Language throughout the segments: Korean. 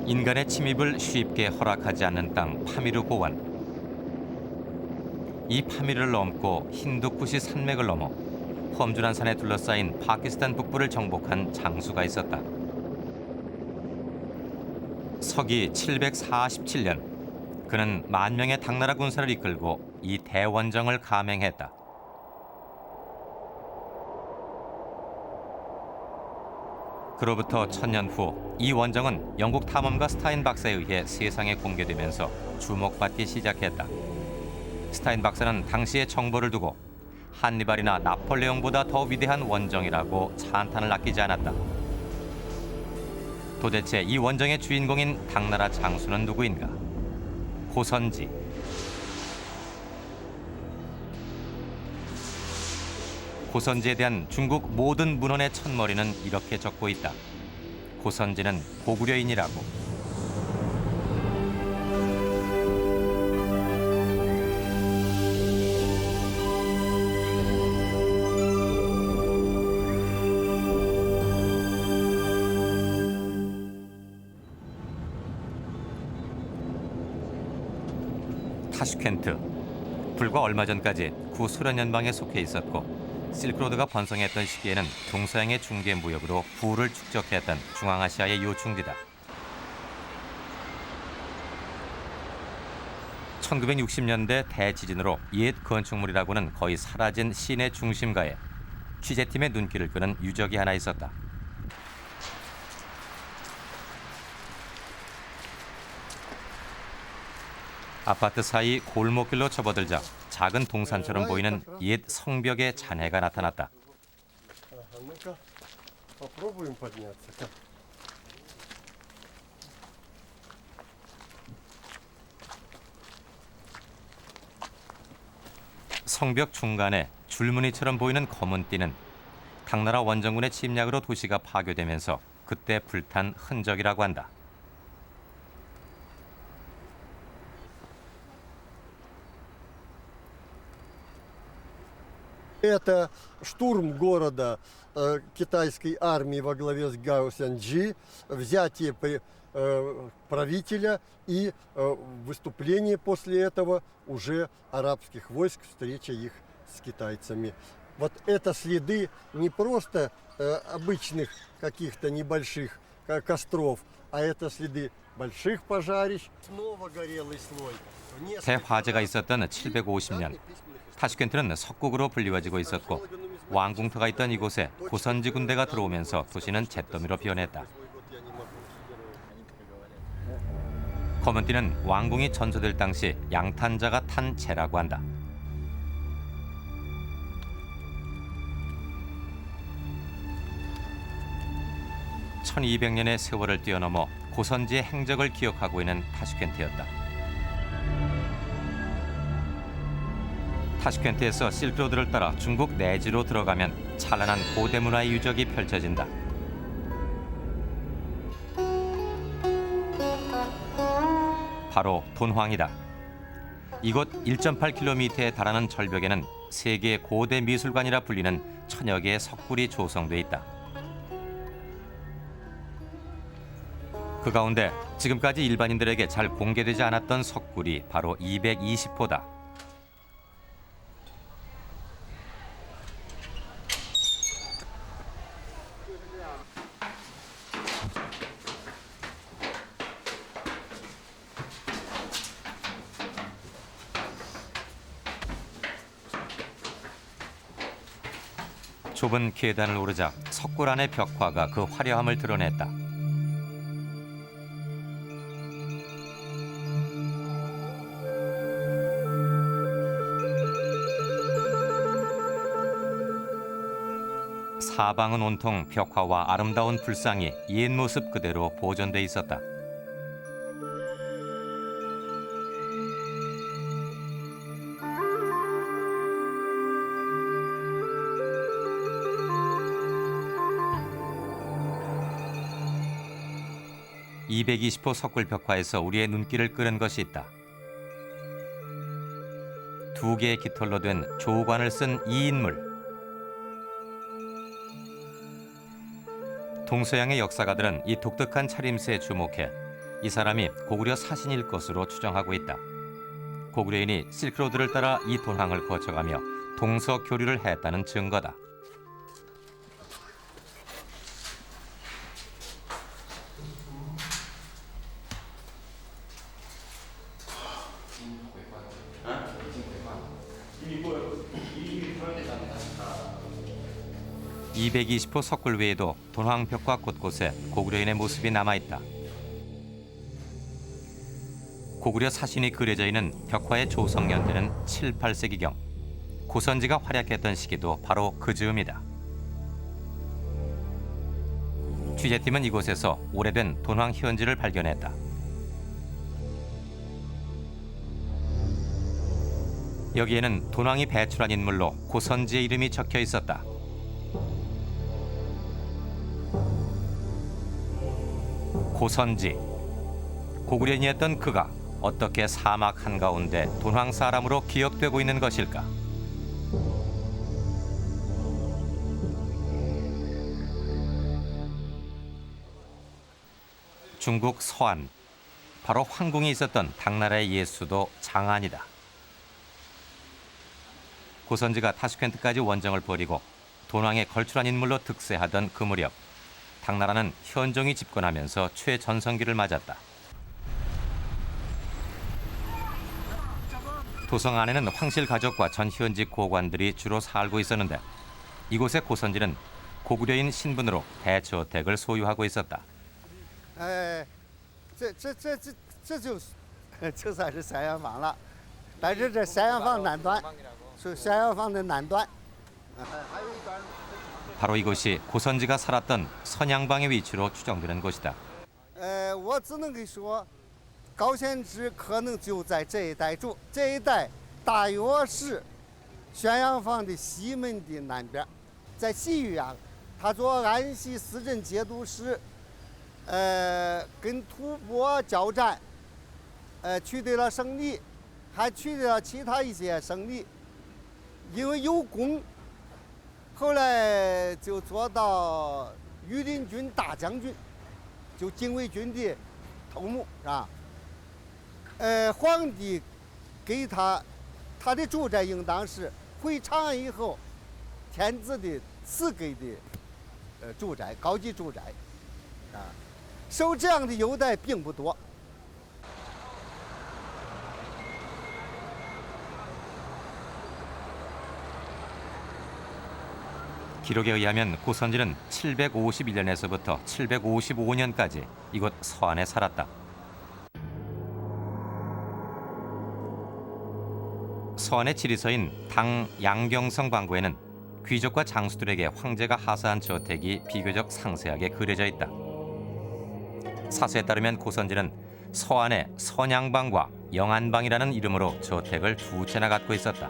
인간의 침입을 쉽게 허락하지 않는 땅 파미르 고원. 이 파미르를 넘고 힌두쿠시 산맥을 넘어 험준한 산에 둘러싸인 파키스탄 북부를 정복한 장수가 있었다. 서기 747년 그는 10,000명의 당나라 군사를 이끌고 이 대원정을 감행했다. 그로부터 1000년 후 이 원정은 영국 탐험가 스타인 박사에 의해 세상에 공개되면서 주목받기 시작했다. 스타인 박사는 당시의 정보를 두고 한니발이나 나폴레옹보다 더 위대한 원정이라고 찬탄을 아끼지 않았다. 도대체 이 원정의 주인공인 당나라 장수는 누구인가? 고선지. 고선지에 대한 중국 모든 문헌의 첫머리는 이렇게 적고 있다. 고선지는 고구려인이라고. 타슈켄트. 불과 얼마 전까지 구소련 연방에 속해 있었고 실크로드가 번성했던 시기에는 동서양의 중개 무역으로 부를 축적했던 중앙아시아의 요충지다. 1960년대 대지진으로 옛 건축물이라고는 거의 사라진 시내 중심가에 취재팀의 눈길을 끄는 유적이 하나 있었다. 아파트 사이 골목길로 접어들자 작은 동산처럼 보이는 옛 성벽의 잔해가 나타났다. 성벽 중간에 줄무늬처럼 보이는 검은 띠는 당나라 원정군의 침략으로 도시가 파괴되면서 그때 불탄 흔적이라고 한다. Это штурм города китайской армии во главе с Гао Сянджи, взятие правителя и выступление после этого уже арабских войск, встреча их с китайцами. Вот это следы не просто обычных каких-то небольших костров, а это следы больших пожарищ. Снова горелый слой. 대화재가 있었던 750년. 타슈켄트는 석국으로 불리워지고 있었고 왕궁터가 있던 이곳에 고선지 군대가 들어오면서 도시는 잿더미로 변했다. 검은띠는 왕궁이 전소될 당시 양탄자가 탄 재라고 한다. (1200년의) 세월을 뛰어넘어 고선지의 행적을 기억하고 있는 타슈켄트였다. 타슈켄트에서 실크로드를 따라 중국 내지로 들어가면 찬란한 고대 문화의 유적이 펼쳐진다. 바로 돈황이다. 이곳 1.8km에 달하는 절벽에는 세계 고대 미술관이라 불리는 천여 개의 석굴이 조성돼 있다. 그 가운데 지금까지 일반인들에게 잘 공개되지 않았던 석굴이 바로 220호다. 좁은 계단을 오르자 석굴 안의 벽화가 그 화려함을 드러냈다. 사방은 온통 벽화와 아름다운 불상이 옛 모습 그대로 보존돼 있었다. (220호) 석굴 벽화에서 우리의 눈길을 끄는 것이 있다. 두 개의 깃털로 된 조관을 쓴 이 인물. 동서양의 역사가들은 이 독특한 차림새에 주목해 이 사람이 고구려 사신일 것으로 추정하고 있다. 고구려인이 실크로드를 따라 이 돈항을 거쳐가며 동서 교류를 했다는 증거다. (220호) 석굴 외에도 돈황벽화 곳곳에 고구려인의 모습이 남아있다. 고구려 사신이 그려져 있는 벽화의 조성년대는 7, 8세기경. 고선지가 활약했던 시기도 바로 그 즈음이다. 취재팀은 이곳에서 오래된 돈황 현지를 발견했다. 여기에는 돈황이 배출한 인물로 고선지의 이름이 적혀 있었다. 고선지. 고구려인이었던 그가 어떻게 사막 한가운데 돈황 사람으로 기억되고 있는 것일까? 중국 서안. 바로 황궁이 있었던 당나라의 옛수도 장안이다. 고선지가 타슈켄트까지 원정을 벌이고 돈황에 걸출한 인물로 득세하던 그 무렵, 당나라는 현종이 집권하면서 최전성기를 맞았다. 도성 안에는 황실 가족과 전 현직 고관들이 주로 살고 있었는데, 이곳의 고선지는 고구려인 신분으로 대저택을 소유하고 있었다. 这就算是三元坊了，但是这三元坊南端，是三元坊的南端。 바로 이곳이 고선지가 살았던 선양방의 위치로 추정되는 곳이다. 我只能跟你说，高仙芝可能就在这一带住，这一带大约是宣阳坊的西门的南边，在西域啊，他做安西司镇节度使，跟吐蕃交战，取得了胜利，还取得了其他一些胜利，因为有功。 后来就做到御林军大将军，就禁卫军的头目，是吧？皇帝给他的住宅应当是回长安以后天子的赐给的住宅，高级住宅，啊，受这样的优待并不多。 기록에 의하면 고선지는 751년에서부터 755년까지 이곳 서안에 살았다. 서안의 지리서인 당 양경성 방구에는 귀족과 장수들에게 황제가 하사한 저택이 비교적 상세하게 그려져 있다. 사서에 따르면 고선지는 서안의 선양방과 영안방이라는 이름으로 저택을 두 채나 갖고 있었다.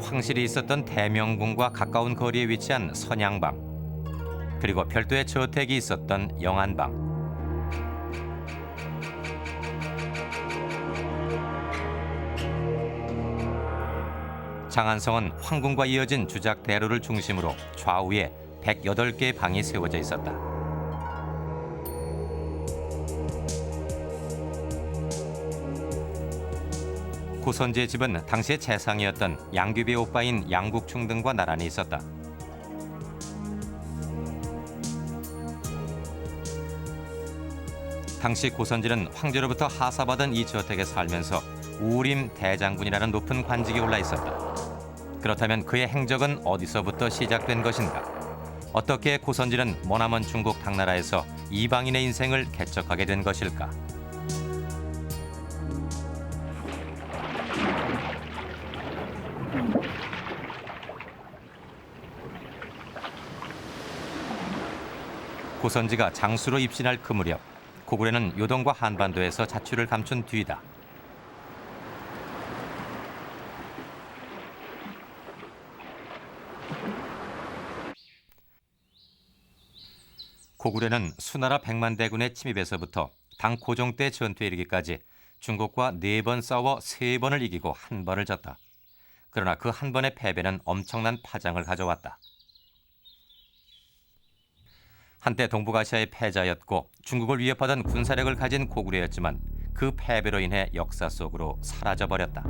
황실이 있었던 대명궁과 가까운 거리에 위치한 선양방, 그리고 별도의 저택이 있었던 영안방. 장안성은 황궁과 이어진 주작 대로를 중심으로 좌우에 108개의 방이 세워져 있었다. 고선지의 집은 당시의 재상이었던 양귀비의 오빠인 양국충 등과 나란히 있었다. 당시 고선지는 황제로부터 하사받은 이 저택에 살면서 우림 대장군이라는 높은 관직에 올라 있었다. 그렇다면 그의 행적은 어디서부터 시작된 것인가? 어떻게 고선지는 머나먼 중국 당나라에서 이방인의 인생을 개척하게 된 것일까? 고선지가 장수로 입신할 그 무렵, 고구려는 요동과 한반도에서 자취를 감춘 뒤이다. 고구려는 수나라 백만대군의 침입에서부터 당 고종 때 전투에 이르기까지 중국과 4번 싸워 3번을 이기고 1번을 졌다. 그러나 그 한 번의 패배는 엄청난 파장을 가져왔다. 한때 동북아시아의 패자였고 중국을 위협하던 군사력을 가진 고구려였지만 그 패배로 인해 역사 속으로 사라져버렸다.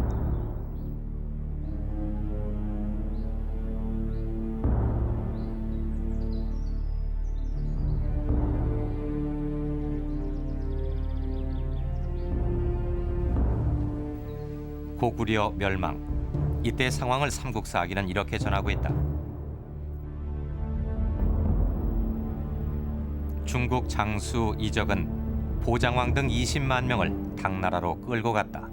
고구려 멸망. 이때 상황을 삼국사기는 이렇게 전하고 있다. 중국 장수 이적은 보장왕 등 20만 명을 당나라로 끌고 갔다.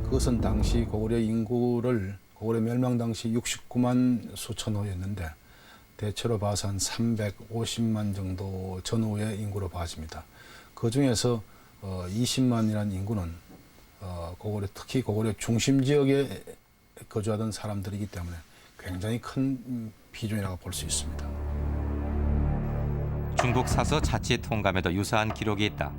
그것은 당시 고구려 인구를 고구려 멸망 당시 69만 수천 호였는데 대체로 봐서 한 350만 정도 전후의 인구로 봐집니다. 그 중에서 20만이라는 인구는 고구려, 특히 고구려 중심 지역에 거주하던 사람들이기 때문에 굉장히 큰 비중이라고 볼 수 있습니다. 중국 사서 자치 통감에도 유사한 기록이 있다.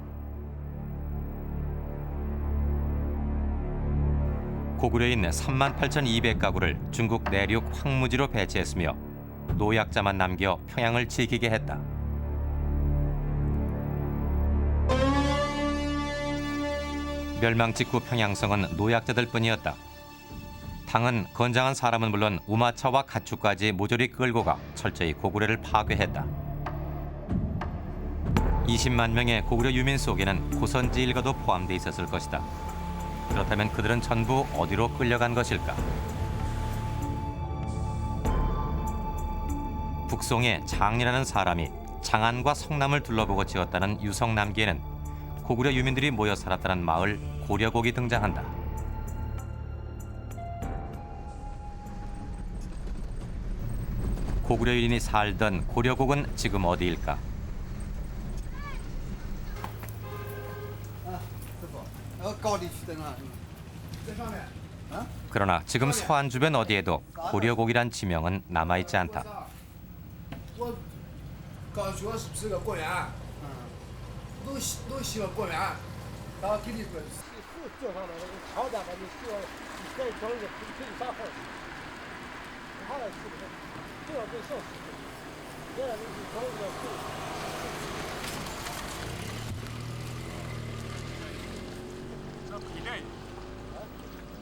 고구려인 38,200가구를 중국 내륙 황무지로 배치했으며 노약자만 남겨 평양을 지키게 했다. 멸망 직후 평양성은 노약자들 뿐이었다. 당은 건장한 사람은 물론 우마차와 가축까지 모조리 끌고 가 철저히 고구려를 파괴했다. 20만 명의 고구려 유민 속에는 고선지 일가도 포함돼 있었을 것이다. 그렇다면 그들은 전부 어디로 끌려간 것일까? 북송의 장이라는 사람이 장안과 성남을 둘러보고 지었다는 유성남기에는 고구려 유민들이 모여 살았다는 마을 고려곡이 등장한다. 고구려 유인이 살던 고려곡은 지금 어디일까? 그러나 지금 서안 주변 어디에도 고려곡이란 지명은 남아있지 않다. 刚说是个公园，都喜欢公园，然后给你说。就上来那个桥边把你需要你再找一个可以啥号？啥来吃的？这要跟小吃，这样你找一个。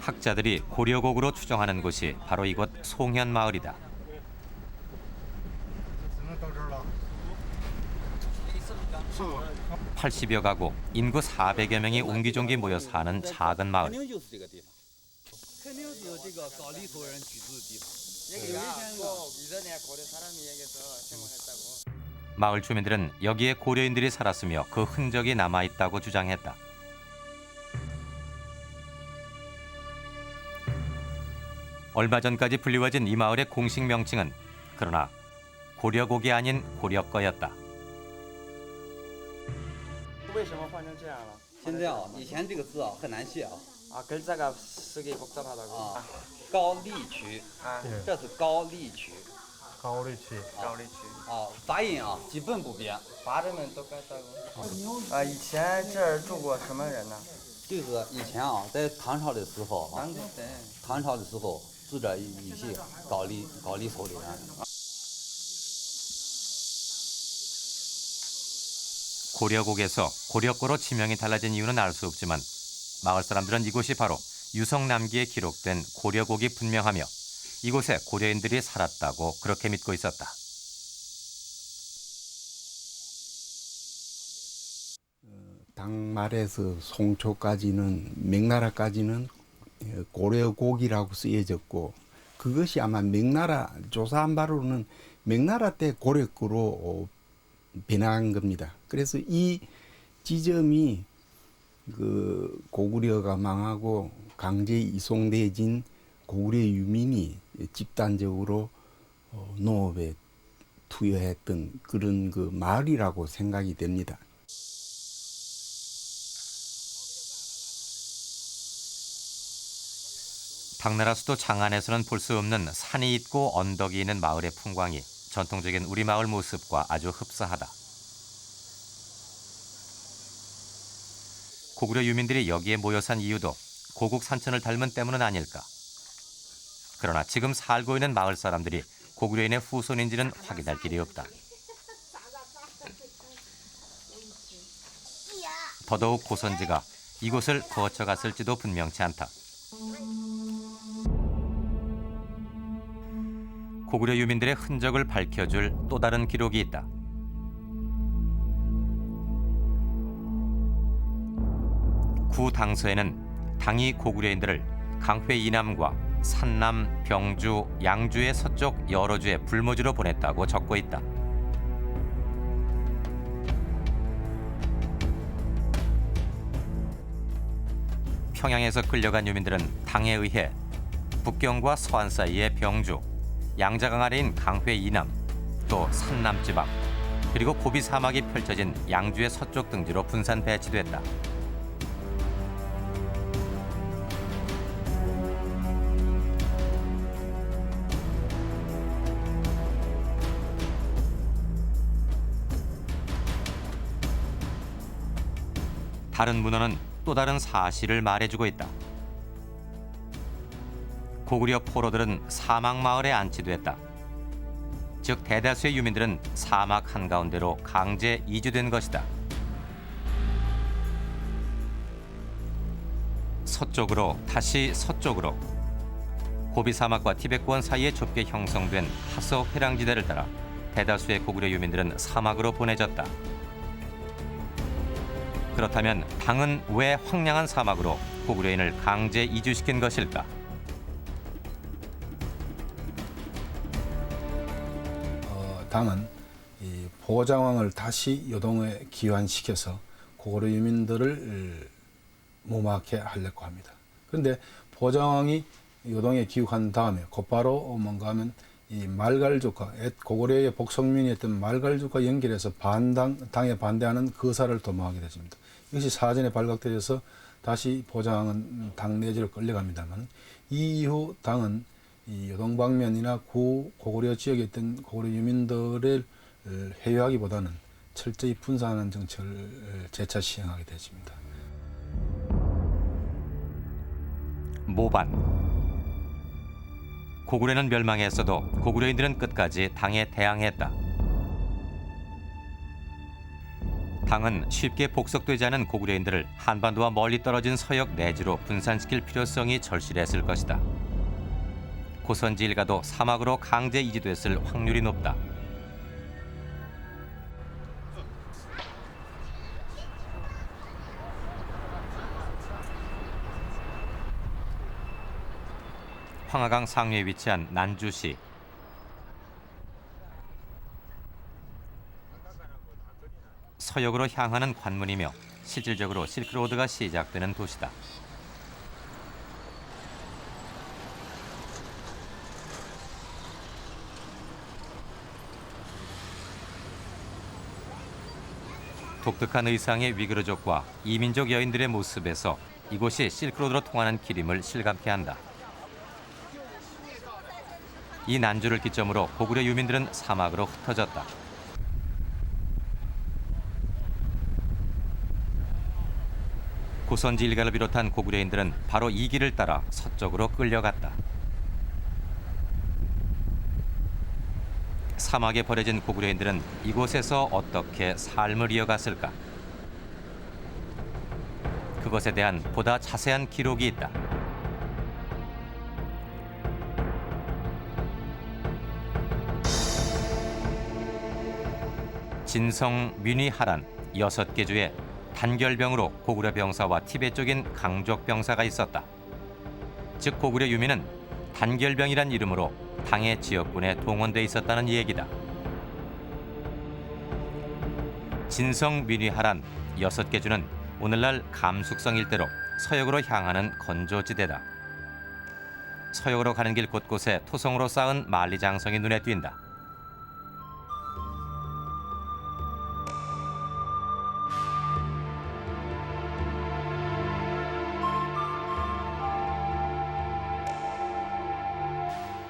학자들이 고려곡으로 추정하는 곳이 바로 이곳 송현마을이다. 80여 가구, 인구 400여 명이 옹기종기 모여 사는 작은 마을. 마을 주민들은 여기에 고려인들이 살았으며 그 흔적이 남아있다고 주장했다. 얼마 전까지 불리워진 이 마을의 공식 명칭은 그러나 고려곡이 아닌 고려거였다. 为什么换成这样了？现在啊，以前这个字啊很难写啊。 아 글자가 쓰기 복잡하다고. 啊，高丽渠， 아 这是高丽渠。 가오리치. 가오리치. 啊，发音啊基本不变。 발음은 똑같다고. 아 以前这儿住过什么人呢？这个以前啊，在唐朝的时候啊， 한국 때. 唐朝的时候住着一些高丽头的人。 고려곡에서 고려거로 지명이 달라진 이유는 알 수 없지만 마을 사람들은 이곳이 바로 유성남기에 기록된 고려곡이 분명하며 이곳에 고려인들이 살았다고 그렇게 믿고 있었다. 당말에서 송초까지는 명나라까지는 고려곡이라고 쓰여졌고 그것이 아마 명나라 조사한 바로는 명나라 때 고려거로 변한 겁니다. 그래서 이 지점이 그 고구려가 망하고 강제 이송돼진 고구려 유민이 집단적으로 농업에 투여했던 그런 그 마을이라고 생각이 됩니다. 당나라 수도 장안에서는 볼 수 없는 산이 있고 언덕이 있는 마을의 풍광이 전통적인 우리 마을 모습과 아주 흡사하다. 고구려 유민들이 여기에 모여 산 이유도 고국 산천을 닮은 때문은 아닐까. 그러나 지금 살고 있는 마을 사람들이 고구려인의 후손인지는 확인할 길이 없다. 더더욱 고선지가 이곳을 거쳐갔을지도 분명치 않다. 고구려 유민들의 흔적을 밝혀줄 또 다른 기록이 있다. 구 당서에는 당이 고구려인들을 강회 이남과 산남, 병주, 양주의 서쪽 여러 주에 불모지로 보냈다고 적고 있다. 평양에서 끌려간 유민들은 당에 의해 북경과 서안 사이의 병주, 양자강 아래인 강회 이남, 또 산남 지방, 그리고 고비 사막이 펼쳐진 양주의 서쪽 등지로 분산 배치됐다. 다른 문헌은 또 다른 사실을 말해주고 있다. 고구려 포로들은 사막 마을에 안치됐다. 즉 대다수의 유민들은 사막 한가운데로 강제 이주된 것이다. 서쪽으로 다시 서쪽으로 고비 사막과 티베트권 사이에 좁게 형성된 하서 회랑지대를 따라 대다수의 고구려 유민들은 사막으로 보내졌다. 그렇다면 당은 왜 황량한 사막으로 고구려인을 강제 이주시킨 것일까? 당은 이 보장왕을 다시 요동에 귀환시켜서 고구려 유민들을 무마하게 하려고 합니다. 그런데 보장왕이 요동에 귀환한 다음에 곧바로 뭔가 하면 이 말갈족과 고구려의 복속민이었던 말갈족과 연결해서 당에 반대하는 거사를 도모하게 되십니다. 이것이 사전에 발각되어서 다시 보장왕은 당 내지로 끌려갑니다만 이 이후 당은 이 요동방면이나 고구려 지역에 있던 고구려 유민들을 회유하기보다는 철저히 분산하는 정책을 재차 시행하게 되십니다. 모반. 고구려는 멸망했어도 고구려인들은 끝까지 당에 대항했다. 당은 쉽게 복속되지 않은 고구려인들을 한반도와 멀리 떨어진 서역 내지로 분산시킬 필요성이 절실했을 것이다. 고선지 일가도 사막으로 강제 이주됐을 확률이 높다. 황하강 상류에 위치한 난주시. 서역으로 향하는 관문이며 실질적으로 실크로드가 시작되는 도시다. 독특한 의상의 위그르족과 이민족 여인들의 모습에서 이곳이 실크로드로 통하는 길임을 실감케 한다. 이 난주를 기점으로 고구려 유민들은 사막으로 흩어졌다. 고선지 일가를 비롯한 고구려인들은 바로 이 길을 따라 서쪽으로 끌려갔다. 사막에 버려진 고구려인들은 이곳에서 어떻게 삶을 이어갔을까? 그것에 대한 보다 자세한 기록이 있다. 진성 뮤니하란 6개 주에 단결병으로 고구려 병사와 티베 쪽인 강족 병사가 있었다. 즉 고구려 유민은 단결병이란 이름으로 당의 지역군에 동원돼 있었다는 얘기다. 진성 뮤니하란 6개 주는 오늘날 감숙성 일대로 서역으로 향하는 건조지대다. 서역으로 가는 길 곳곳에 토성으로 쌓은 만리장성이 눈에 띈다.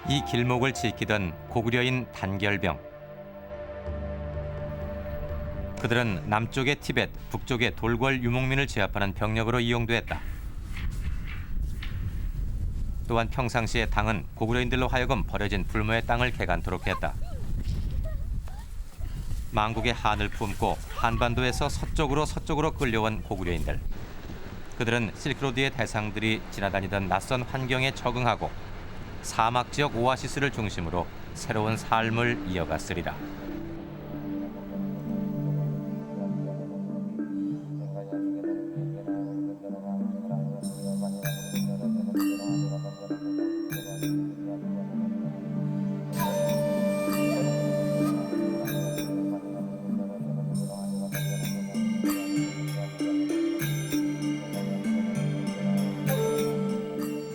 이 길목을 지키던 고구려인 단결병. 그들은 남쪽의 티벳, 북쪽의 돌궐 유목민을 제압하는 병력으로 이용됐다. 또한 평상시에 당은 고구려인들로 하여금 버려진 불모의 땅을 개간토록 했다. 만국의 한을 품고 한반도에서 서쪽으로 끌려온 고구려인들. 그들은 실크로드의 대상들이 지나다니던 낯선 환경에 적응하고 사막 지역 오아시스를 중심으로 새로운 삶을 이어갔으리라.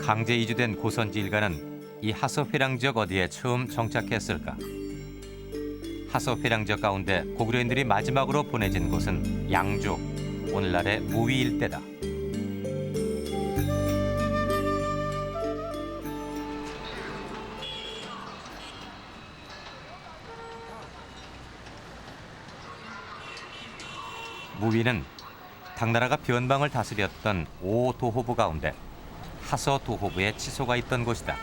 강제 이주된 고선지 일가는 이 하서회랑 지역 어디에 처음 정착했을까? 하서회랑 지역 가운데 고구려인들이 마지막으로 보내진 곳은 양주, 오늘날의 무위 일대다. 무위는 당나라가 변방을 다스렸던 5도호부 가운데 하서도호부의 치소가 있던 곳이다.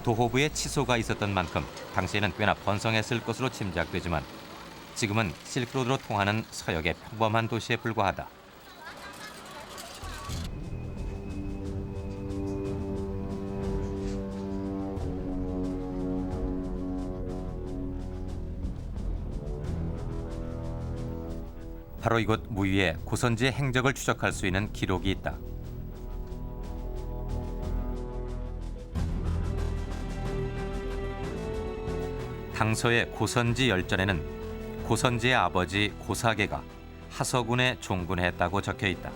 도호부의 치소가 있었던 만큼 당시에는 꽤나 번성했을 것으로 짐작되지만 지금은 실크로드로 통하는 서역의 평범한 도시에 불과하다. 바로 이곳 무위에 고선지의 행적을 추적할 수 있는 기록이 있다. 당서의 고선지 열전에는 고선지의 아버지 고사계가 하서군에 종군했다고 적혀 있다.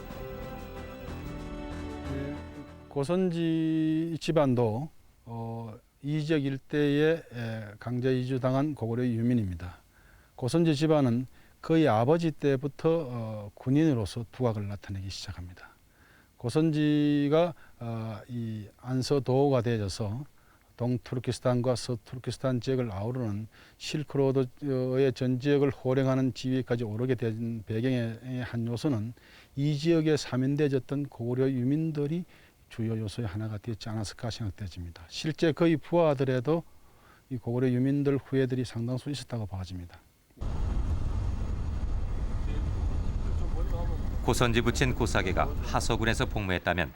고선지 집안도 이 지역 일대에 강제 이주당한 고구려 유민입니다. 고선지 집안은 그의 아버지 때부터 군인으로서 두각을 나타내기 시작합니다. 고선지가 이 안서도가 되어져서 동투르키스탄과 서투르키스탄 지역을 아우르는 실크로드의 전 지역을 호령하는 지위까지 오르게 된 배경의 한 요소는 이 지역에 사면되어졌던 고구려 유민들이 주요 요소의 하나가 되었지 않았을까 생각되어집니다. 실제 그의 부하들에도 이 고구려 유민들 후예들이 상당수 있었다고 봐집니다. 고선지 부친 고사계가 하서군에서 복무했다면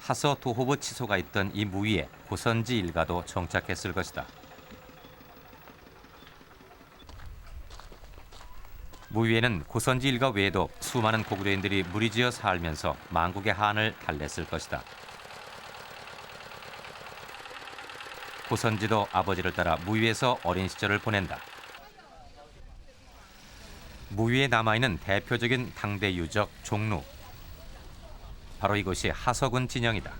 하서도호부 치소가 있던 이 무위에 고선지 일가도 정착했을 것이다. 무위에는 고선지 일가 외에도 수많은 고구려인들이 무리지어 살면서 만국의 한을 달랬을 것이다. 고선지도 아버지를 따라 무위에서 어린 시절을 보낸다. 무위에 남아있는 대표적인 당대 유적 종루. 바로 이곳이 하서군 진영이다.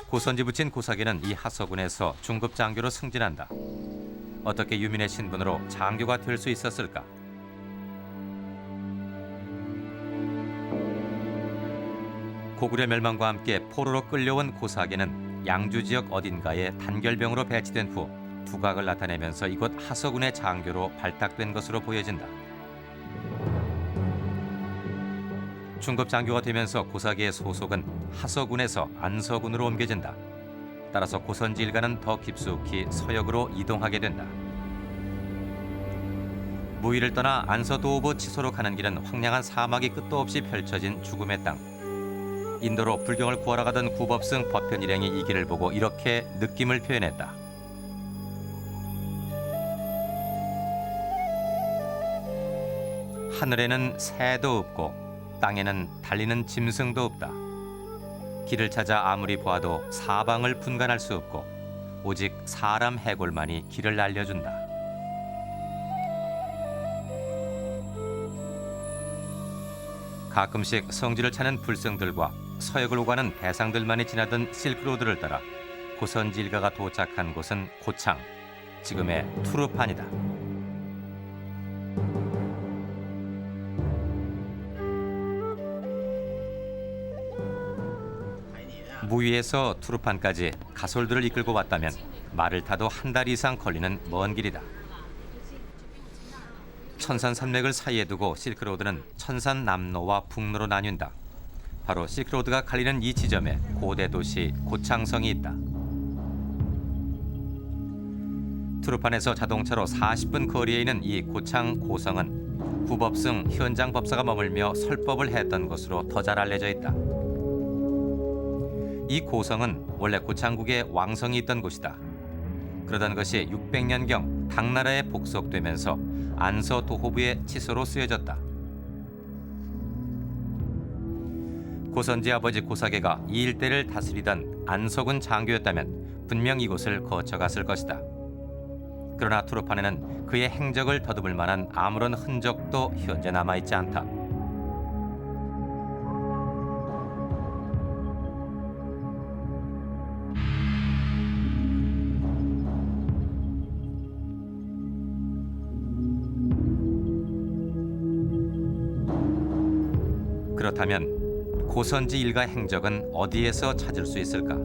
고선지 부친 고사계는 이 하서군에서 중급 장교로 승진한다. 어떻게 유민의 신분으로 장교가 될 수 있었을까? 고구려 멸망과 함께 포로로 끌려온 고사계는 양주 지역 어딘가에 단결병으로 배치된 후 두각을 나타내면서 이곳 하서군의 장교로 발탁된 것으로 보여진다. 중급 장교가 되면서 고사계의 소속은 하서군에서 안서군으로 옮겨진다. 따라서 고선지 일가는 더 깊숙이 서역으로 이동하게 된다. 무위를 떠나 안서도호부 치소로 가는 길은 황량한 사막이 끝도 없이 펼쳐진 죽음의 땅. 인도로 불경을 구하러 가던 구법승 법현 일행이 이 길을 보고 이렇게 느낌을 표현했다. 하늘에는 새도 없고 땅에는 달리는 짐승도 없다. 길을 찾아 아무리 보아도 사방을 분간할 수 없고 오직 사람 해골만이 길을 알려준다. 가끔씩 성지를 찾는 불성들과 서역을 오가는 대상들만이 지나던 실크로드를 따라 고선지 일가가 도착한 곳은 고창, 지금의 투르판이다. 무위에서 투르판까지 가솔들을 이끌고 왔다면 말을 타도 한 달 이상 걸리는 먼 길이다. 천산 산맥을 사이에 두고 실크로드는 천산 남로와 북로로 나뉜다. 바로 실크로드가 갈리는 이 지점에 고대 도시 고창성이 있다. 투르판에서 자동차로 40분 거리에 있는 이 고창 고성은 구법승 현장 법사가 머물며 설법을 했던 것으로 더 잘 알려져 있다. 이 고성은 원래 고창국에 왕성이 있던 곳이다. 그러던 것이 600년경 당나라에 복속되면서 안서 도호부의 치소로 쓰여졌다. 고선지 아버지 고사계가 이 일대를 다스리던 안서군 장교였다면 분명 이곳을 거쳐갔을 것이다. 그러나 투르판에는 그의 행적을 더듬을 만한 아무런 흔적도 현재 남아있지 않다. 그렇다면 고선지 일가 행적은 어디에서 찾을 수 있을까?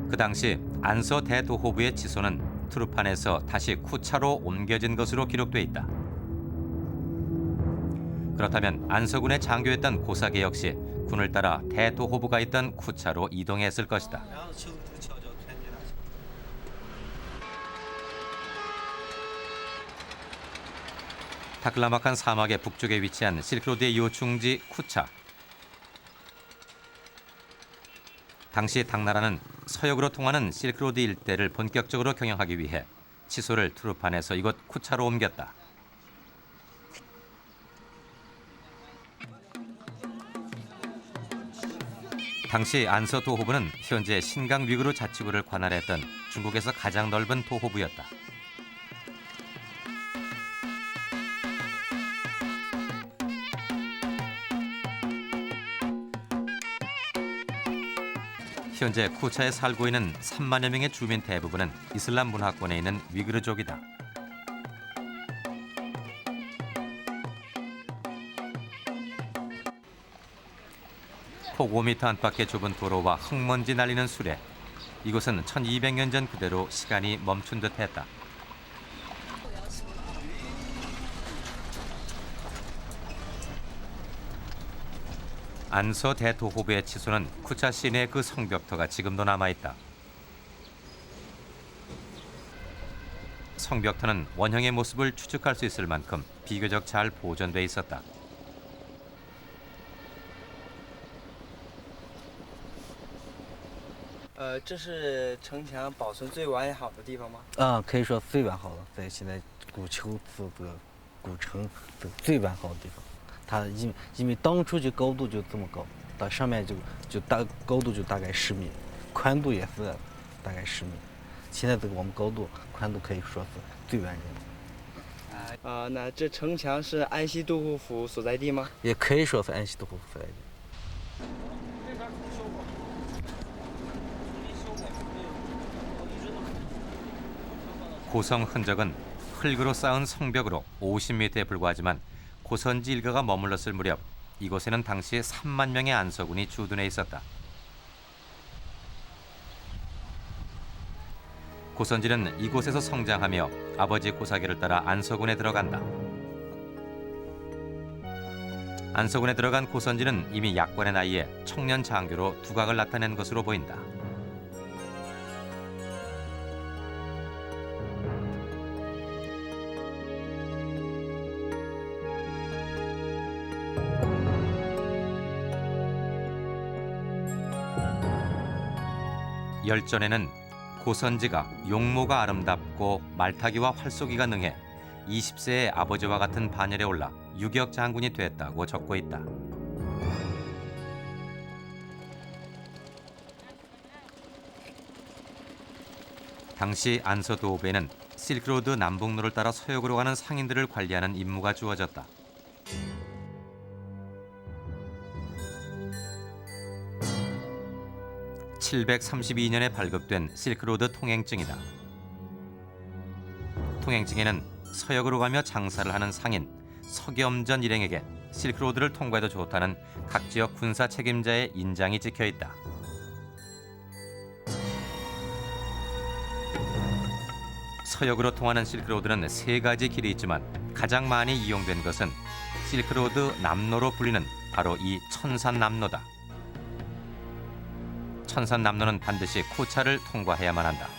그 당시 안서 대도호부의 치소는 투르판에서 다시 쿠차로 옮겨진 것으로 기록돼 있다. 그렇다면 안서군의 장교였던 고사계 역시 군을 따라 대도호부가 있던 쿠차로 이동했을 것이다. 타클라마칸 사막의 북쪽에 위치한 실크로드의 요충지 쿠차. 당시 당나라는 서역으로 통하는 실크로드 일대를 본격적으로 경영하기 위해 치소를 투르판에서 이곳 쿠차로 옮겼다. 당시 안서 도호부는 현재 신강 위구르 자치구를 관할했던 중국에서 가장 넓은 도호부였다. 현재 쿠차에 살고 있는 3만여 명의 주민 대부분은 이슬람 문화권에 있는 위구르족이다. 폭 5m 안팎의 좁은 도로와 흙먼지 날리는 수레. 이곳은 1200년 전 그대로 시간이 멈춘 듯했다. 안서 대도호부의 치소는 쿠차 시내의 그 성벽터가 지금도 남아있다. 성벽터는 원형의 모습을 추측할 수 있을 만큼 비교적 잘 보존돼 있었다. 这是城墙保存最完好的地方吗？可以说最完好的，在现在古丘寺的古城的最完好的地方。它因为当初就高度就这么高，到上面就高度就大概10米，宽度也是大概10米。现在这个我们高度宽度可以说是最完整的。那这城墙是安西都护府所在地吗？也可以说是安西都护府所在地。 고성 흔적은 흙으로 쌓은 성벽으로 50m에 불과하지만 고선지 일가가 머물렀을 무렵 이곳에는 당시 3만 명의 안서군이 주둔해 있었다. 고선지는 이곳에서 성장하며 아버지 고사계를 따라 안서군에 들어간다. 안서군에 들어간 고선지는 이미 약관의 나이에 청년 장교로 두각을 나타낸 것으로 보인다. 열전에는 고선지가 용모가 아름답고 말타기와 활쏘기가 능해 20세의 아버지와 같은 반열에 올라 유격 장군이 됐다고 적고 있다. 당시 안서도읍에는 실크로드 남북로를 따라 서역으로 가는 상인들을 관리하는 임무가 주어졌다. (732년에) 발급된 실크로드 통행증이다. 통행증에는 서역으로 가며 장사를 하는 상인 서겸전 일행에게 실크로드를 통과해도 좋다는 각 지역 군사 책임자의 인장이 찍혀 있다. 서역으로 통하는 실크로드는 3가지 길이 있지만 가장 많이 이용된 것은 실크로드 남로로 불리는 바로 이 천산남로다. 천산남로는 반드시 쿠차를 통과해야만 한다.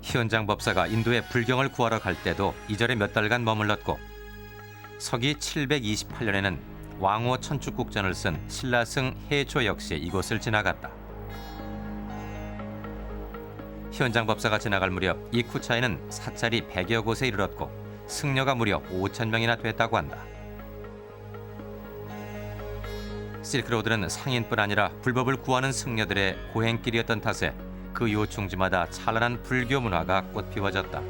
현장 법사가 인도에 불경을 구하러 갈 때도 이 절에 몇 달간 머물렀고 서기 728년에는 왕호 천축국전을 쓴 신라승 해초 역시 이곳을 지나갔다. 현장 법사가 지나갈 무렵 이 쿠차에는 사찰이 100여 곳에 이르렀고 승려가 무려 5,000명이나 됐다고 한다. 실크로드는 상인뿐 아니라 불법을 구하는 승려들의 고행길이었던 탓에 그 요충지마다 찬란한 불교 문화가 꽃피워졌다.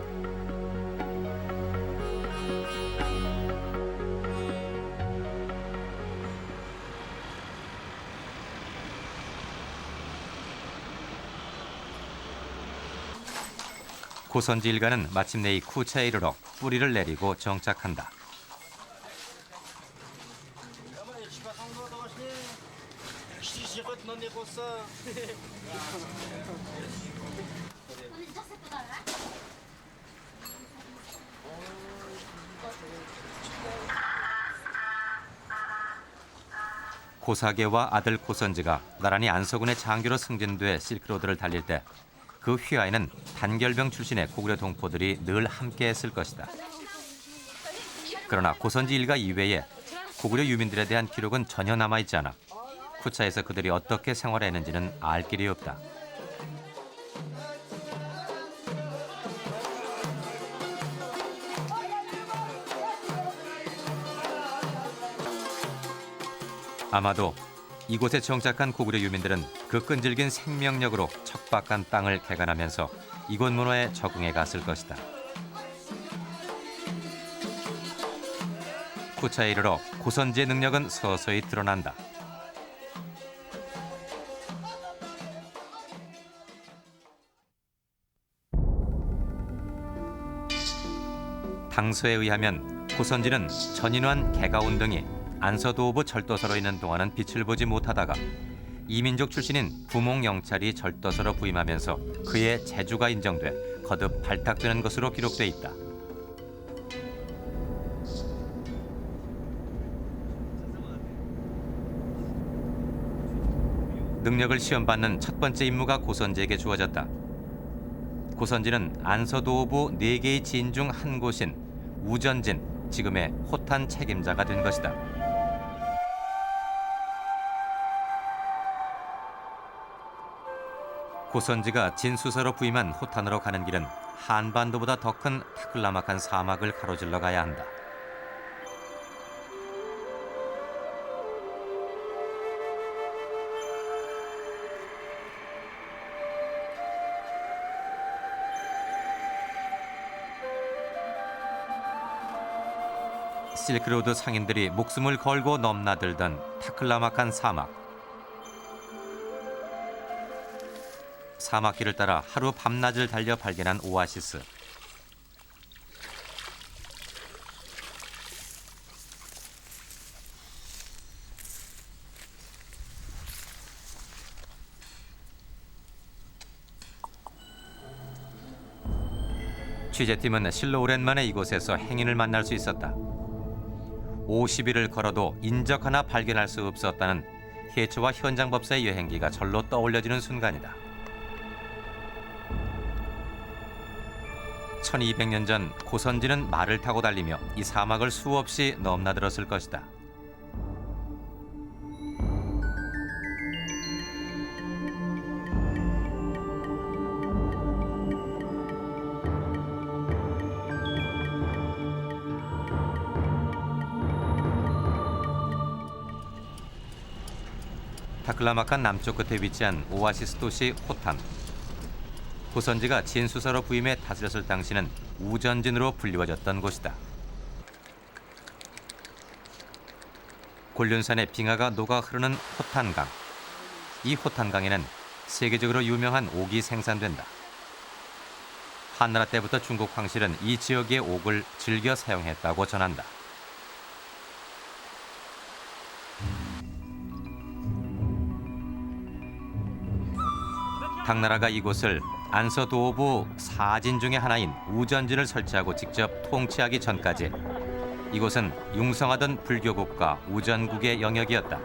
고선지 일가는 마침내 이 쿠차에 이르러 뿌리를 내리고 정착한다. 고사계와 아들 고선지가 나란히 안서군의 장교로 승진돼 실크로드를 달릴 때 그 휘하에는 단결병 출신의 고구려 동포들이 늘 함께했을 것이다. 그러나 고선지 일가 이외에 고구려 유민들에 대한 기록은 전혀 남아있지 않아 쿠차에서 그들이 어떻게 생활했는지는 알 길이 없다. 아마도 이곳에 정착한 고구려 유민들은 그 끈질긴 생명력으로 척박한 땅을 개간하면서 이곳 문화에 적응해 갔을 것이다. 쿠차에 이르러 고선지의 능력은 서서히 드러난다. 당서에 의하면 고선지는 전인환 개가온 등이 안서도읍 절도서로 있는 동안은 빛을 보지 못하다가 이민족 출신인 부몽영찰이 절도서로 부임하면서 그의 재주가 인정돼 거듭 발탁되는 것으로 기록돼 있다. 능력을 시험받는 첫 번째 임무가 고선지에게 주어졌다. 고선지는 안서도읍 4개의 진 중 한 곳인 우전진, 지금의 호탄 책임자가 된 것이다. 고선지가 진수서로 부임한 호탄으로 가는 길은 한반도보다 더 큰 타클라막한 사막을 가로질러 가야 한다. 실크로드 상인들이 목숨을 걸고 넘나들던 타클라막한 사막. 사막길을 따라 하루 밤낮을 달려 발견한 오아시스. 취재팀은 실로 오랜만에 이곳에서 행인을 만날 수 있었다. 50일을 걸어도 인적 하나 발견할 수 없었다는 해초와 현장법사의 여행기가 절로 떠올려지는 순간이다. 1200년 전 고선지는 말을 타고 달리며 이 사막을 수없이 넘나들었을 것이다. 타클라마칸 남쪽 끝에 위치한 오아시스 도시 호탄. 고선지가 진수서로 부임해 다스렸을 당시는 우전진으로 불리워졌던 곳이다. 곤륜산의 빙하가 녹아 흐르는 호탄강. 이 호탄강에는 세계적으로 유명한 옥이 생산된다. 한나라 때부터 중국 황실은 이 지역의 옥을 즐겨 사용했다고 전한다. 당나라가 이곳을 안서도호부 4진 중의 하나인 우전진을 설치하고 직접 통치하기 전까지 이곳은 융성하던 불교 국가 우전국의 영역이었다.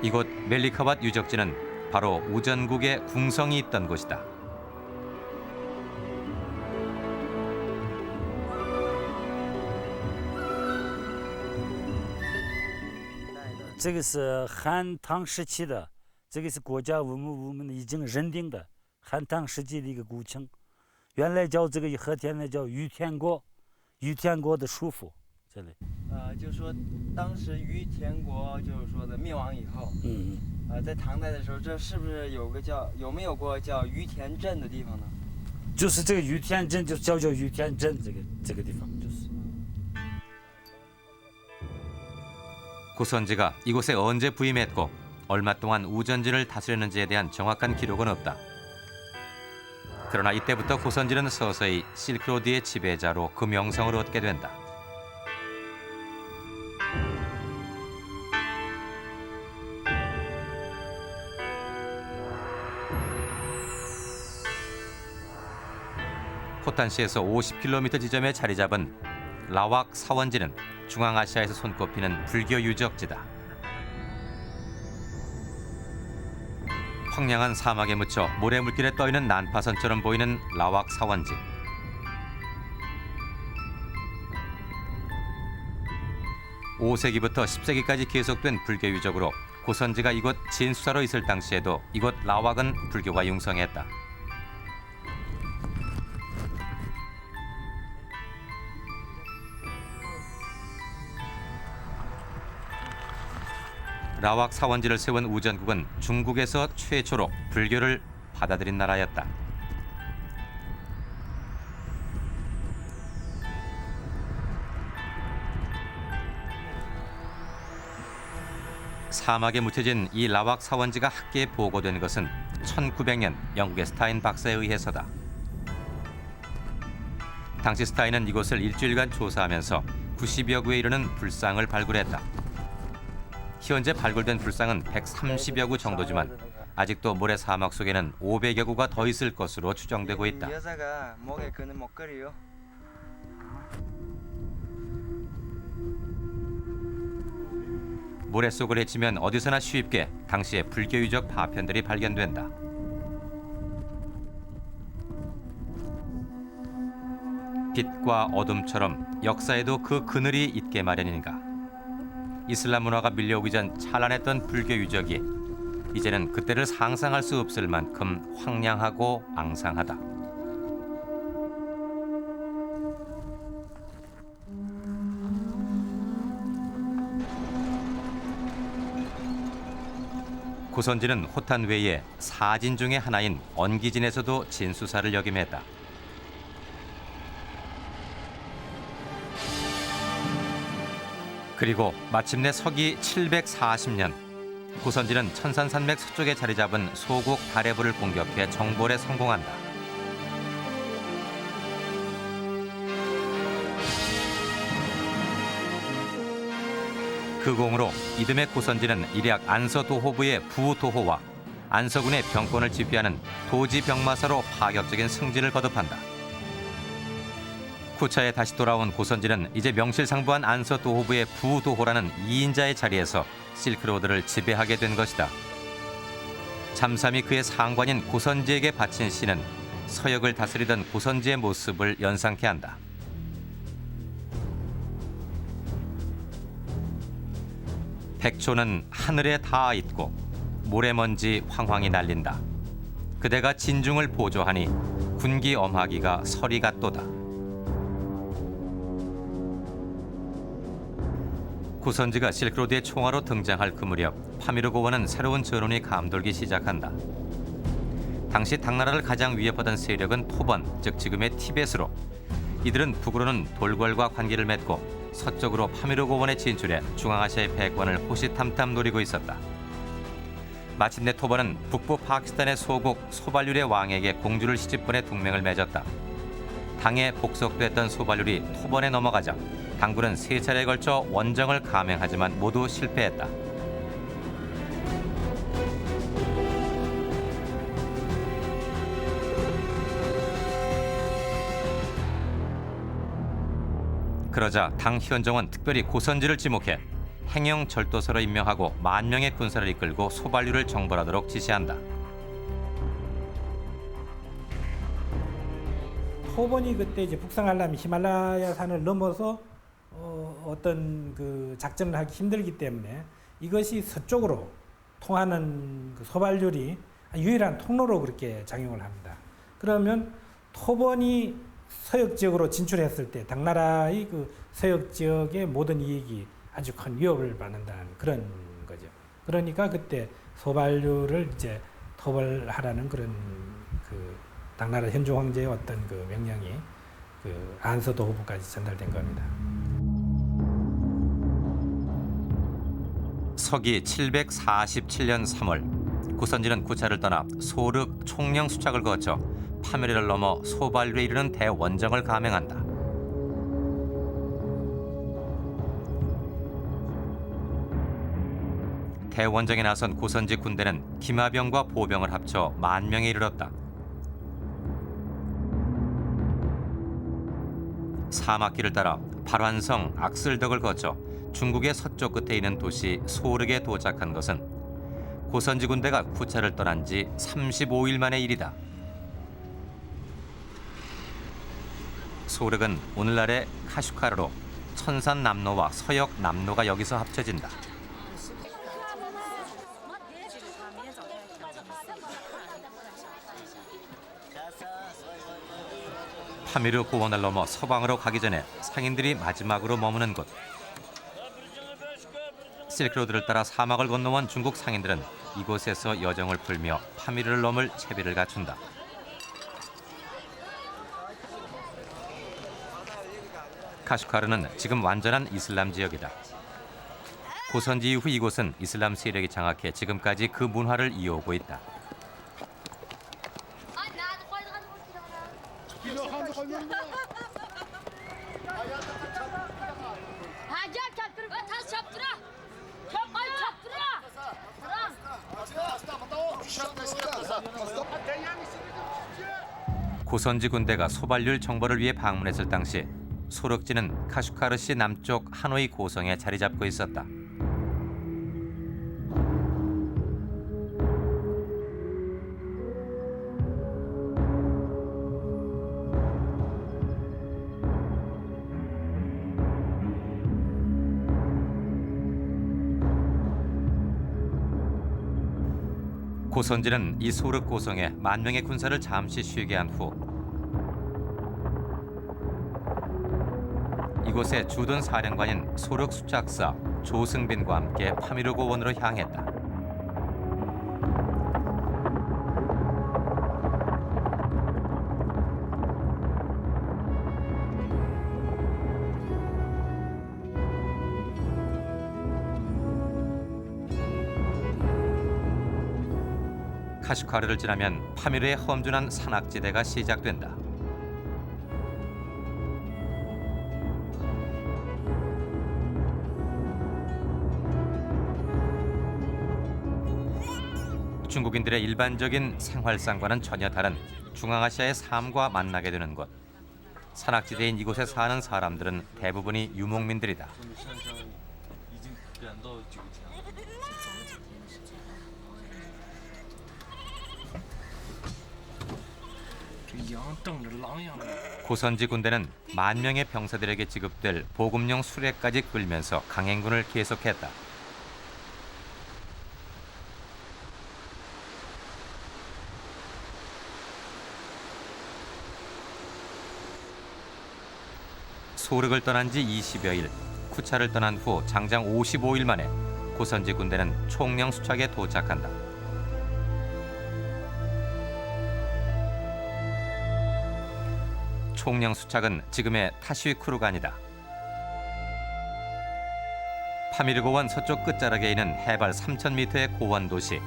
이곳 멜리카밭 유적지는 바로 우전국의 궁성이 있던 곳이다. 这个是汉唐时期的，这个是国家文物已经认定的汉唐时期的一个古城，原来叫这个和田呢叫于天国，于天国的叔父这里。就是说当时于田国就是说的灭亡以后，在唐代的时候，这是不是有没有过叫于田镇的地方呢？就是这个于田镇，就叫于田镇这个地方，就是。 고선지가 이곳에 언제 부임했고 얼마 동안 우전지를 다스렸는지에 대한 정확한 기록은 없다. 그러나 이때부터 고선지는 서서히 실크로드의 지배자로 그 명성을 얻게 된다. 호탄시에서 50km 지점에 자리 잡은 라왁 사원지는 중앙아시아에서 손꼽히는 불교 유적지다. 황량한 사막에 묻혀 모래 물길에 떠있는 난파선처럼 보이는 라왁 사원지. (5세기부터) (10세기까지) 계속된 불교 유적으로 고선지가 이곳 진수사로 있을 당시에도 이곳 라왁은 불교가 융성했다. 라왁 사원지를 세운 우전국은 중국에서 최초로 불교를 받아들인 나라였다. 사막에 묻혀진 이 라왁 사원지가 학계에 보고된 것은 1900년 영국의 스타인 박사에 의해서다. 당시 스타인은 이곳을 일주일간 조사하면서 90여 구에 이르는 불상을 발굴했다. 현재 발굴된 불상은 130여 구 정도지만 아직도 모래 사막 속에는 500여 구가 더 있을 것으로 추정되고 있다. 여자가 목에 끄는 목걸이요. 모래 속을 헤치면 어디서나 쉽게 당시의 불교 유적 파편들이 발견된다. 빛과 어둠처럼 역사에도 그 그늘이 있게 마련인가. 이슬람 문화가 밀려오기 전 찬란했던 불교 유적이 이제는 그때를 상상할 수 없을 만큼 황량하고 앙상하다. 고선지는 호탄 외에 사진 중의 하나인 언기진에서도 진수사를 역임했다. 그리고 마침내 서기 740년 고선지는 천산산맥 서쪽에 자리 잡은 소국 다레부를 공격해 정벌에 성공한다. 그 공으로 이듬해 고선지는 일약 안서도호부의 부도호와 안서군의 병권을 지휘하는 도지병마사로 파격적인 승진을 거듭한다. 후차에 다시 돌아온 고선지는 이제 명실상부한 안서도호부의 부도호라는 2인자의 자리에서 실크로드를 지배하게 된 것이다. 잠삼이 그의 상관인 고선지에게 바친 시는 서역을 다스리던 고선지의 모습을 연상케 한다. 백초는 하늘에 닿아 있고 모래먼지 황황이 날린다. 그대가 진중을 보조하니 군기 엄하기가 서리 같도다. 고선지가 실크로드의 총화로 등장할 그 무렵 파미르 고원은 새로운 전운이 감돌기 시작한다. 당시 당나라를 가장 위협하던 세력은 토번, 즉 지금의 티벳으로 이들은 북으로는 돌궐과 관계를 맺고 서쪽으로 파미르 고원에 진출해 중앙아시아의 패권을 호시탐탐 노리고 있었다. 마침내 토번은 북부 파키스탄의 소국 소발률의 왕에게 공주를 시집보내 동맹을 맺었다. 당에 복속됐던 소발률이 토번에 넘어가자 당군은 3차례에 걸쳐 원정을 감행하지만 모두 실패했다. 그러자 당 현종은 특별히 고선지를 지목해 행영 절도서로 임명하고 10,000명의 군사를 이끌고 소발류를 정벌하도록 지시한다. 토번이 그때 이제 북상하려면 히말라야 산을 넘어서 어떤 그 작전을 하기 힘들기 때문에 이것이 서쪽으로 통하는 그 소발률이 유일한 통로로 그렇게 작용을 합니다. 그러면 토번이 서역 지역으로 진출했을 때 당나라의 그 서역 지역의 모든 이익이 아주 큰 위협을 받는다는 그런 거죠. 그러니까 그때 소발류를 이제 토벌하라는 그런 그 당나라 현종 황제의 어떤 그 명령이 그 안서도 후보까지 전달된 겁니다. 서기 747년 3월 고선지는 구차를 떠나 소륵 총령 수착을 거쳐 파멸리를 넘어 소발류에 이르는 대원정을 감행한다. 대원정에 나선 고선지 군대는 기마병과 보병을 합쳐 10,000명에 이르렀다. 사막길을 따라 발환성 악슬덕을 거쳐 중국의 서쪽 끝에 있는 도시 소륵에 도착한 것은 고선지 군대가 구차를 떠난 지 35일 만의 일이다. 소륵은 오늘날의 카슈카르로 천산 남로와 서역 남로가 여기서 합쳐진다. 파미르 고원을 넘어 서방으로 가기 전에 상인들이 마지막으로 머무는 곳. 실크로드를 따라 사막을 건너온 중국 상인들은 이곳에서 여정을 풀며 파미르를 넘을 채비를 갖춘다. 카슈카르는 지금 완전한 이슬람 지역이다. 고선지 이후 이곳은 이슬람 세력이 장악해 지금까지 그 문화를 이어오고 있다. 고선지 군대가 소발률 정벌을 위해 방문했을 당시 소륵지는 카슈카르시 남쪽 하노이 고성에 자리 잡고 있었다. 고선지는 이 소륵 고성에 10,000명의 군사를 잠시 쉬게 한 후 이곳에 주둔 사령관인 소륵 수착사 조승빈과 함께 파미르 고원으로 향했다. 카슈카르를 지나면 파미르의 험준한 산악지대가 시작된다. 중국인들의 일반적인 생활상과는 전혀 다른 중앙아시아의 삶과 만나게 되는 곳. 산악지대인 이곳에 사는 사람들은 대부분이 유목민들이다. 고선지 군대는 10,000명의 병사들에게 지급될 보급용 수레까지 끌면서 강행군을 계속했다. 소륵을 떠난 지 20여일, 쿠차를 떠난 후 장장 55일 만에 고선지 군대는 총령 수착에 도착한다. 총령 수착은 지금의 타슈이쿠르간이다. 파미르 고원 서쪽 끝자락에 있는 해발 3,000m의 고원 도시.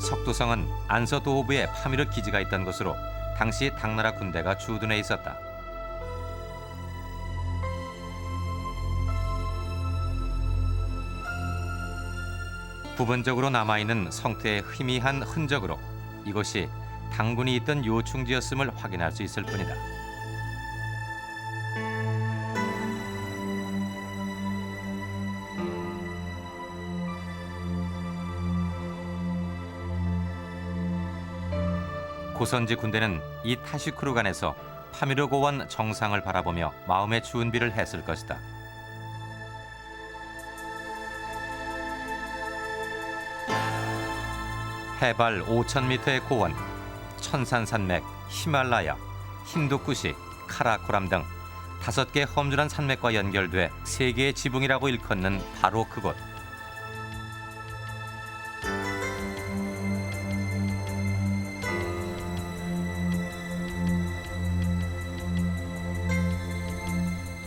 석도성은 안서 도호부에 파미르 기지가 있던 곳으로 당시 당나라 군대가 주둔해 있었다. 부분적으로 남아있는 성태의 희미한 흔적으로 이곳이 당군이 있던 요충지였음을 확인할 수 있을 뿐이다. 고선지 군대는 이 타시크루간에서 파미르 고원 정상을 바라보며 마음의 준비를 했을 것이다. 해발 5,000m의 고원, 천산산맥, 히말라야, 힌두쿠시, 카라코람 등 5개 험준한 산맥과 연결돼 세계의 지붕이라고 일컫는 바로 그곳.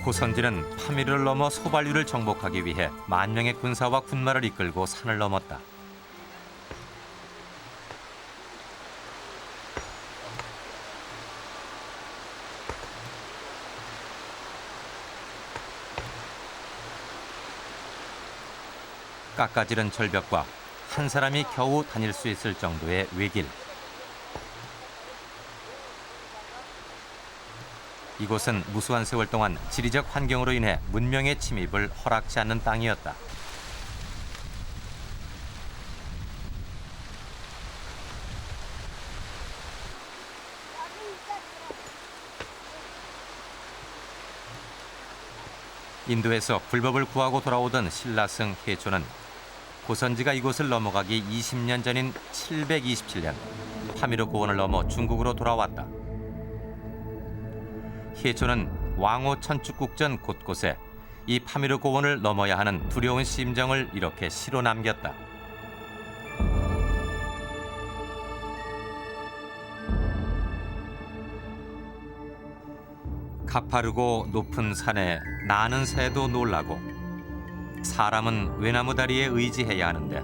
고선지는 파미르를 넘어 소발류를 정복하기 위해 만 명의 군사와 군마를 이끌고 산을 넘었다. 깎아지른 절벽과 한 사람이 겨우 다닐 수 있을 정도의 외길. 이곳은 무수한 세월 동안 지리적 환경으로 인해 문명의 침입을 허락치 않는 땅이었다. 인도에서 불법을 구하고 돌아오던 신라승 해초는 고선지가 이곳을 넘어가기 20년 전인 727년 파미르 고원을 넘어 중국으로 돌아왔다. 해초는 왕호 천축국전 곳곳에 이 파미르 고원을 넘어야 하는 두려운 심정을 이렇게 시로 남겼다. 가파르고 높은 산에 나는 새도 놀라고 사람은 외나무 다리에 의지해야 하는데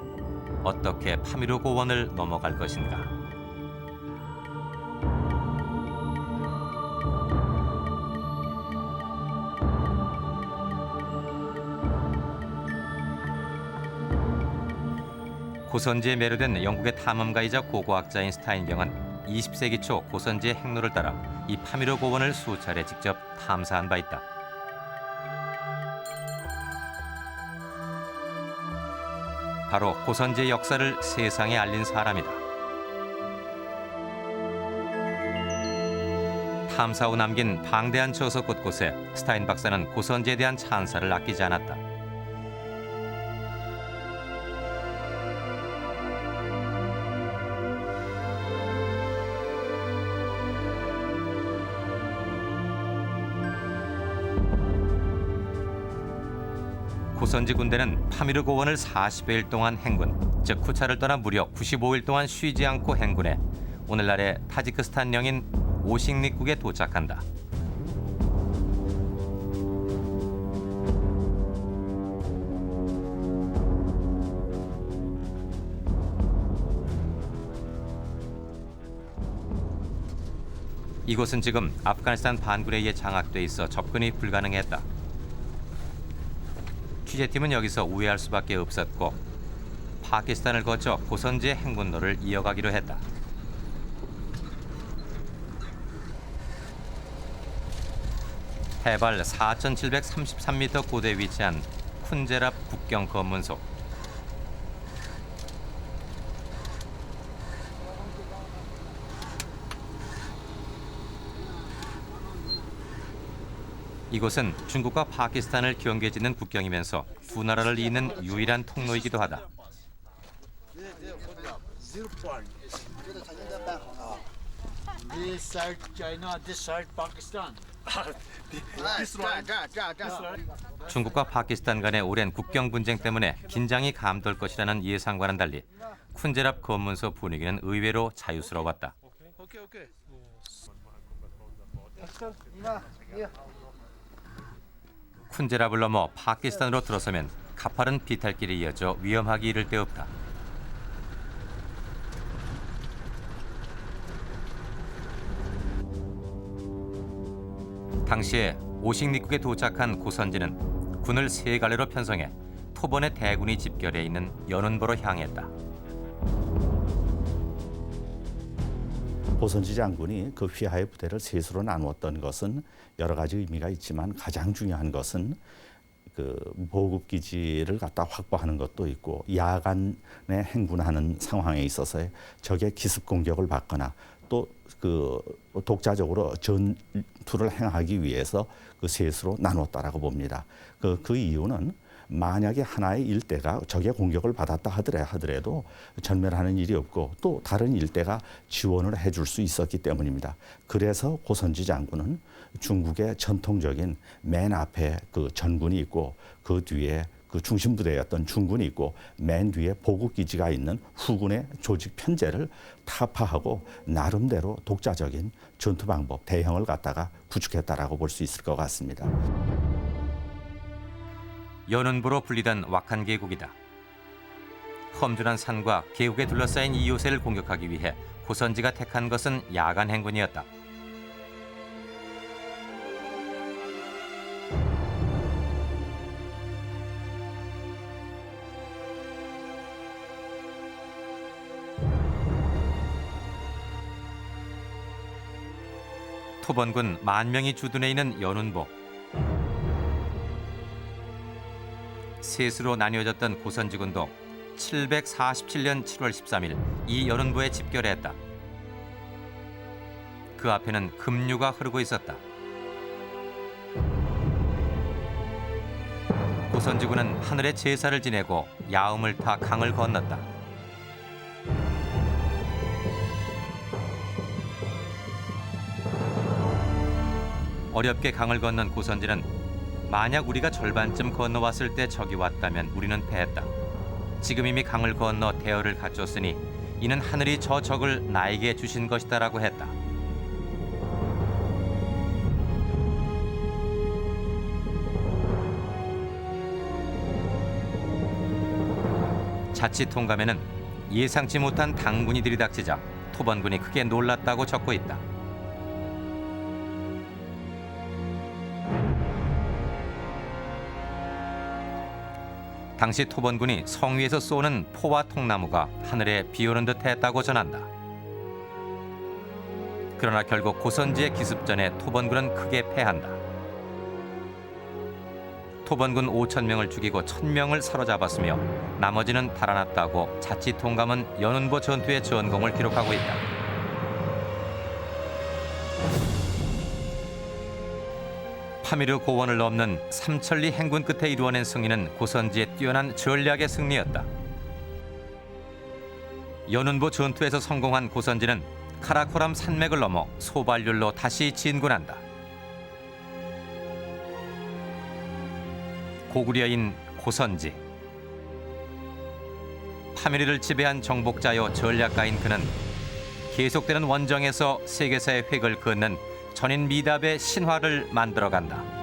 어떻게 파미르 고원을 넘어갈 것인가. 고선지에 매료된 영국의 탐험가이자 고고학자인 스타인경은 20세기 초 고선지의 행로를 따라 이 파미르 고원을 수차례 직접 탐사한 바 있다. 바로 고선지의 역사를 세상에 알린 사람이다. 탐사 후 남긴 방대한 저서 곳곳에 스타인 박사는 고선지에 대한 찬사를 아끼지 않았다. 고선지 군대는 파미르 고원을 40여일 동안 행군, 즉 쿠차를 떠나 무려 95일 동안 쉬지 않고 행군해 오늘날의 타지크스탄령인 오식립국에 도착한다. 이곳은 지금 아프가니스탄 반군에 의해 장악돼 있어 접근이 불가능했다. 취재팀은 여기서 우회할 수밖에 없었고 파키스탄을 거쳐 고선지의 행군로를 이어가기로 했다. 해발 4,733m 고대에 위치한 쿤제랍 국경 검문소. 이곳은 중국과 파키스탄을 경계짓는 국경이면서 두 나라를 잇는 유일한 통로이기도 하다. 중국과 파키스탄 간의 오랜 국경 분쟁 때문에 긴장이 감돌 것이라는 예상과는 달리 쿤제랍 검문소 분위기는 의외로 자유스러웠다. 쿤제랍을 넘어 파키스탄으로 들어서면 가파른 비탈길이 이어져 위험하기 이를 데 없다. 당시에 오식립국에 도착한 고선지는 군을 세 갈래로 편성해 토번의 대군이 집결해 있는 연운보로 향했다. 고선지 장군이 그 휘하의 부대를 셋으로 나누었던 것은 여러 가지 의미가 있지만 가장 중요한 것은 그 보급 기지를 갖다 확보하는 것도 있고 야간에 행군하는 상황에 있어서의 적의 기습 공격을 받거나 또 그 독자적으로 전투를 행하기 위해서 그 셋으로 나눴다라고 봅니다. 그 이유는 만약에 하나의 일대가 적의 공격을 받았다 하더라도 전멸하는 일이 없고 또 다른 일대가 지원을 해줄 수 있었기 때문입니다. 그래서 고선지 장군은 중국의 전통적인 맨 앞에 그 전군이 있고 그 뒤에 그 중심 부대였던 중군이 있고 맨 뒤에 보급 기지가 있는 후군의 조직 편제를 타파하고 나름대로 독자적인 전투 방법 대형을 갖다가 구축했다라고 볼 수 있을 것 같습니다. 연운보로 불리던 wakhan 계곡이다. 험준한 산과 계곡에 둘러싸인 이 요새를 공격하기 위해 고선지가 택한 것은 야간 행군이었다. 토번군 10,000명이 주둔해 있는 연운보. 셋으로 나뉘어졌던 고선지군도 747년 7월 13일 이 연운보에 집결했다. 그 앞에는 급류가 흐르고 있었다. 고선지군은 하늘에 제사를 지내고 야음을 타 강을 건넜다. 어렵게 강을 건넌 고선지는 만약 우리가 절반쯤 건너왔을 때 적이 왔다면 우리는 패했다. 지금 이미 강을 건너 대열을 갖췄으니 이는 하늘이 저 적을 나에게 주신 것이다라고 했다. 자칫 통감에는 예상치 못한 당군이 들이닥치자 토번군이 크게 놀랐다고 적고 있다. 당시 토번군이 성 위에서 쏘는 포와 통나무가 하늘에 비오는 듯 했다고 전한다. 그러나 결국 고선지의 기습전에 토번군은 크게 패한다. 토번군 5,000명을 죽이고 1,000명을 사로잡았으며 나머지는 달아났다고 자칫 통감은 연운보 전투의 전공을 기록하고 있다. 파미르 고원을 넘는 삼천리 행군 끝에 이루어낸 승리는 고선지의 뛰어난 전략의 승리였다. 연운보 전투에서 성공한 고선지는 카라코람 산맥을 넘어 소발률로 다시 진군한다. 고구려인 고선지. 파미르를 지배한 정복자요 전략가인 그는 계속되는 원정에서 세계사의 획을 긋는 전인 미답의 신화를 만들어간다.